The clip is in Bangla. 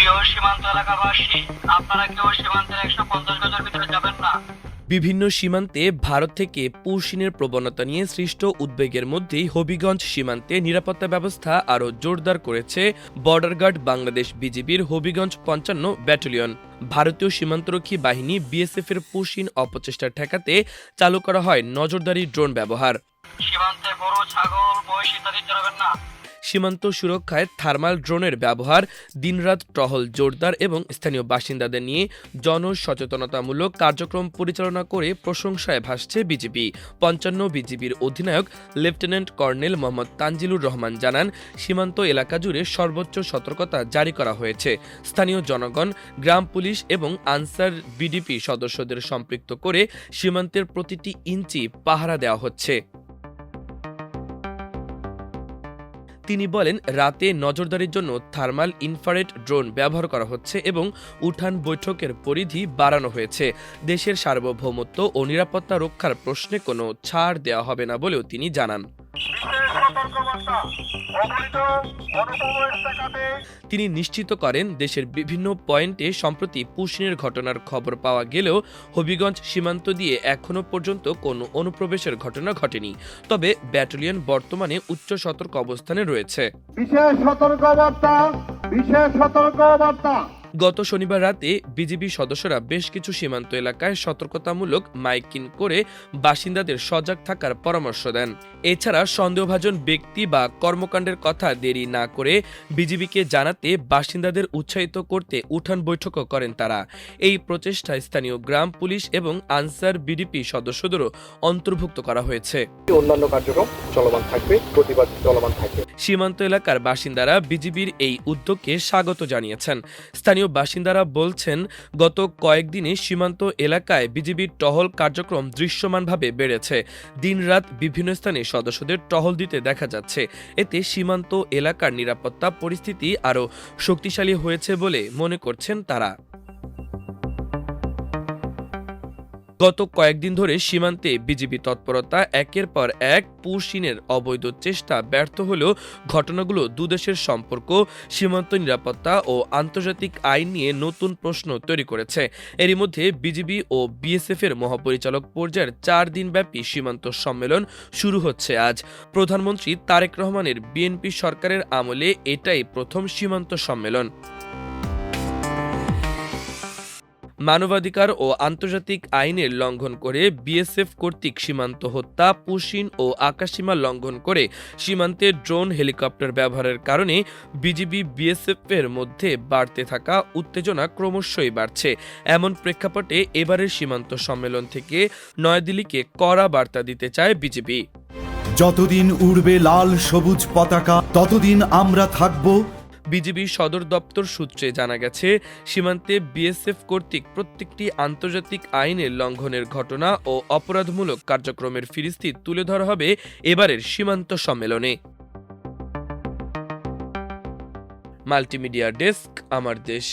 প্রিয় সীমান্ত এলাকাবাসী, আপনারা কেউ সীমান্তের 150 গজের ভিতরে যাবেন না। বিভিন্ন সীমান্তে ভারত থেকে পুশিনের প্রবণতা নিয়ে সৃষ্ট উদ্বেগের মধ্যেই হবিগঞ্জ সীমান্তে নিরাপত্তা ব্যবস্থা আরও জোরদার করেছে বর্ডার গার্ড বাংলাদেশ বিজিবির হবিগঞ্জ ৫৫ ব্যাটালিয়ন। ভারতীয় সীমান্তরক্ষী বাহিনী বিএসএফের পুশিন অপচেষ্টা ঠেকাতে চালু করা হয় নজরদারি ড্রোন ব্যবহার। সীমান্তে গরু, ছাগল, মহিষ ইত্যাদি চড়াবেন না। সীমান্ত সুরক্ষায় থার্মাল ড্রোনের ব্যবহার, দিনরাত টহল জোরদার এবং স্থানীয় বাসিন্দাদের নিয়ে জনসচেতনতামূলক কার্যক্রম পরিচালনা করে প্রশংসায় ভাসছে বিজিবি। ৫৫ বিজিবির অধিনায়ক লেফটেন্যান্ট কর্নেল মোহাম্মদ তানজিলুর রহমান জানান, সীমান্ত এলাকা জুড়ে সর্বোচ্চ সতর্কতা জারি করা হয়েছে। স্থানীয় জনগণ, গ্রাম পুলিশ এবং আনসার বিডিপি সদস্যদের সম্পৃক্ত করে সীমান্তের প্রতিটি ইঞ্চি পাহারা দেওয়া হচ্ছে। তিনি বলেন, রাতে নজরদারির জন্য থার্মাল ইনফ্রারেড ড্রোন ব্যবহার করা হচ্ছে এবং উঠান বৈঠকের পরিধি বাড়ানো হয়েছে। দেশের সার্বভৌমত্ব ও নিরাপত্তা রক্ষার প্রশ্নে কোনো ছাড় দেওয়া হবে না বলেও তিনি জানান। তিনি নিশ্চিত করেন, দেশের বিভিন্ন পয়েন্টে সম্প্রতি পুশিনের ঘটনার খবর পাওয়া গেলেও হবিগঞ্জ সীমান্ত দিয়ে এখনও পর্যন্ত কোনো অনুপ্রবেশের ঘটনা ঘটেনি। তবে ব্যাটালিয়ন বর্তমানে উচ্চ সতর্ক অবস্থানে রয়েছে। বিশেষ সতর্কবার্তা। গত শনিবার রাতে বিজিবি সদস্যরা বেশ কিছু সীমান্ত এলাকায় সতর্কতামূলক মাইকিং করে বাসিন্দাদের সজাগ থাকার পরামর্শ দেন। এছাড়া সন্দেহভাজন ব্যক্তি বা কর্মকাণ্ডের কথা দেরি না করে বিজিবিকে জানাতে বাসিন্দাদের উৎসাহিত করতে উঠান বৈঠকও করেন তারা। এই প্রচেষ্টায় স্থানীয় গ্রাম পুলিশ এবং আনসার বিডিপি সদস্যদেরও অন্তর্ভুক্ত করা হয়েছে। অন্যান্য কার্যক্রম চলমান থাকবে, প্রতিবাদ চলমান থাকবে। সীমান্ত এলাকার বাসিন্দারা বিজিবির এই উদ্যোগকে স্বাগত জানিয়েছেন। স্থানীয় বাসিন্দারা বলছেন, গত কয়েকদিনে সীমান্ত এলাকায় বিজিবির টহল কার্যক্রম দৃশ্যমানভাবে বেড়েছে। দিনরাত বিভিন্ন স্থানে সদস্যদের টহল দিতে দেখা যাচ্ছে। এতে সীমান্ত এলাকার নিরাপত্তা পরিস্থিতি আরও শক্তিশালী হয়েছে বলে মনে করছেন তারা। গত কয়েকদিন ধরে সীমান্তে বিজিবি তৎপরতা একের পর এক পুশিনের অবৈধ চেষ্টা ব্যর্থ হলেও ঘটনাগুলো দুদেশের সম্পর্ক, সীমান্ত নিরাপত্তা ও আন্তর্জাতিক আইন নিয়ে নতুন প্রশ্ন তৈরি করেছে। এরই মধ্যে বিজিবি ও বিএসএফের মহাপরিচালক পর্যায়ের 4 দিনব্যাপী সীমান্ত সম্মেলন শুরু হচ্ছে আজ। প্রধানমন্ত্রী তারেক রহমানের বিএনপি সরকারের আমলে এটাই প্রথম সীমান্ত সম্মেলন। মানবাধিকার ও আন্তর্জাতিক আইনের লঙ্ঘন করে বিএসএফ কর্তৃক সীমান্ত হত্যা, পুশিন ও আকাশসীমা লঙ্ঘন করে সীমান্তে ড্রোন, হেলিকপ্টার ব্যবহারের কারণে বিজিবি বিএসএফের মধ্যে বাড়তে থাকা উত্তেজনা ক্রমশই বাড়ছে। এমন প্রেক্ষাপটে এবারের সীমান্ত সম্মেলন থেকে নয়াদিল্লিকে কড়া বার্তা দিতে চায় বিজিবি। যতদিন উড়বে লাল সবুজ পতাকা, ততদিন আমরা থাকব। বিজিবি সদর দপ্তর সূত্রে জানা গেছে, সীমান্তে বিএসএফ কর্তৃক প্রত্যেকটি আন্তর্জাতিক আইনের লঙ্ঘনের ঘটনা ও অপরাধমূলক কার্যক্রমের ফিরিস্তি তুলে ধরা হবে এবারের সীমান্ত সম্মেলনে। মাল্টিমিডিয়া ডেস্ক, আমার দেশ।